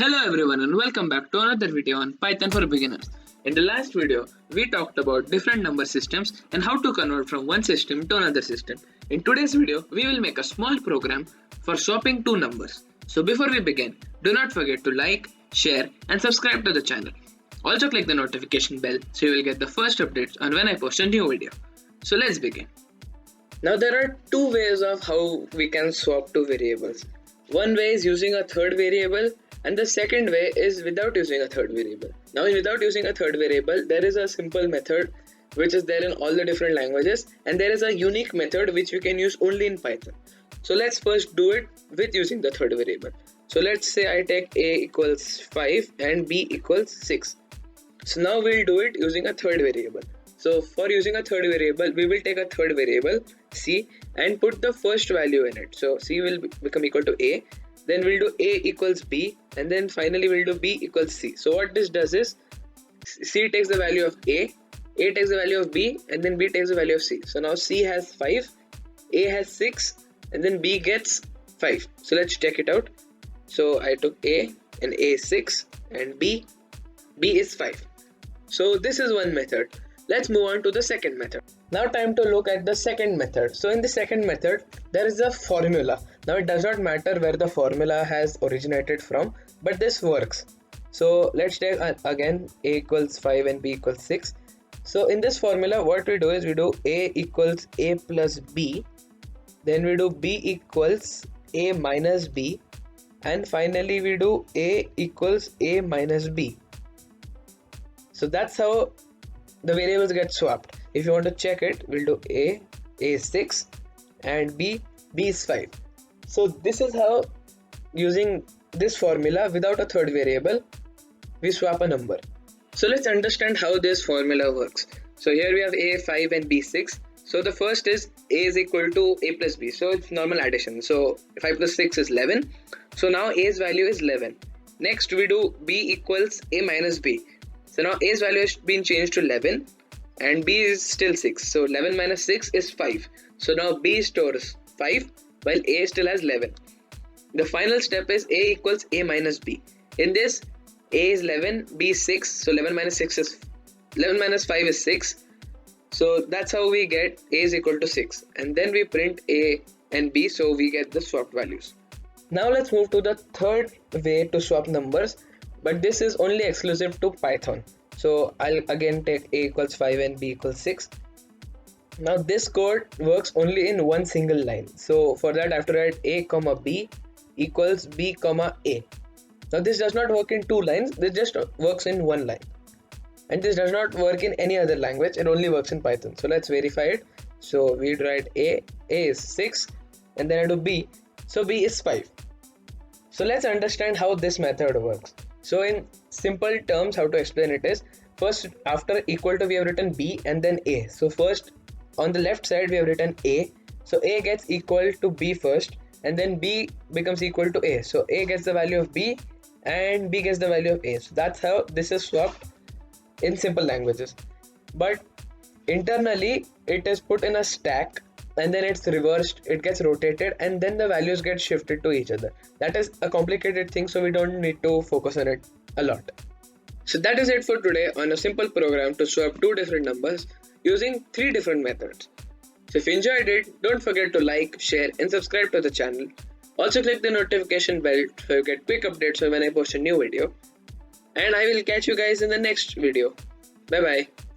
Hello everyone and welcome back to another video on Python for beginners. In the last video, we talked about different number systems and how to convert from one system to another system. In today's video, we will make a small program for swapping two numbers. So before we begin, do not forget to like, share and subscribe to the channel. Also click the notification bell so you will get the first updates on when I post a new video. So let's begin. Now there are two ways of how we can swap two variables. One way is using a third variable and the second way is without using a third variable. Now without using a third variable, there is a simple method which is there in all the different languages, and there is a unique method which we can use only in Python. So let's first do it with using the third variable. So let's say I take a equals 5 and b equals 6. So now we'll do it using a third variable. So for using a third variable, we will take a third variable c and put the first value in it. So c will become equal to a, then we'll do a equals b, and then finally we'll do b equals c. So what this does is c takes the value of a takes the value of b, and then b takes the value of c. So now c has 5, a has 6, and then b gets 5. So let's check it out. So I took a and a is 6 and b is 5. So this is one method. Let's move on to the second method. Now time to look at the second method. So in the second method, there is a formula. Now it does not matter where the formula has originated from, but this works. So let's take again a equals 5 and b equals 6. So in this formula, what we do is we do a equals a plus b, then we do b equals a minus b, and finally we do a equals a minus b. So that's how the variables get swapped. If you want to check it, we'll do a is 6 and b is 5. So this is how, using this formula without a third variable, we swap a number. So let's understand how this formula works. So here we have a 5 and b 6. So the first is a is equal to a plus b. So it's normal addition. So 5 plus 6 is 11. So now a's value is 11. Next we do b equals a minus b. So now a's value has been changed to 11 and b is still 6. So 11 minus 6 is 5. So now b stores 5 while a still has 11. The final step is a equals a minus b. In this, a is 11, b is 6. So 11 minus 5 is 6. So that's how we get a is equal to 6. And then we print a and b, so we get the swapped values. Now let's move to the third way to swap numbers. But this is only exclusive to Python. So I'll again take a equals 5 and b equals 6. Now this code works only in one single line. So for that I have to write a comma b equals b comma a. Now this does not work in two lines. This just works in one line. And this does not work in any other language. It only works in Python. So let's verify it. So we write a is 6, and then I do b. So b is 5. So let's understand how this method works. So in simple terms, how to explain it is, first after equal to we have written b and then a. So first on the left side we have written a. So a gets equal to b first, and then b becomes equal to a. So a gets the value of b and b gets the value of a. So that's how this is swapped in simple languages. But internally it is put in a stack, and then it's reversed, it gets rotated, and then the values get shifted to each other. That is a complicated thing, so we don't need to focus on it a lot. So that is it for today on a simple program to swap two different numbers using three different methods. So if you enjoyed it, don't forget to like, share and subscribe to the channel. Also click the notification bell so you get quick updates when I post a new video. And I will catch you guys in the next video. Bye bye.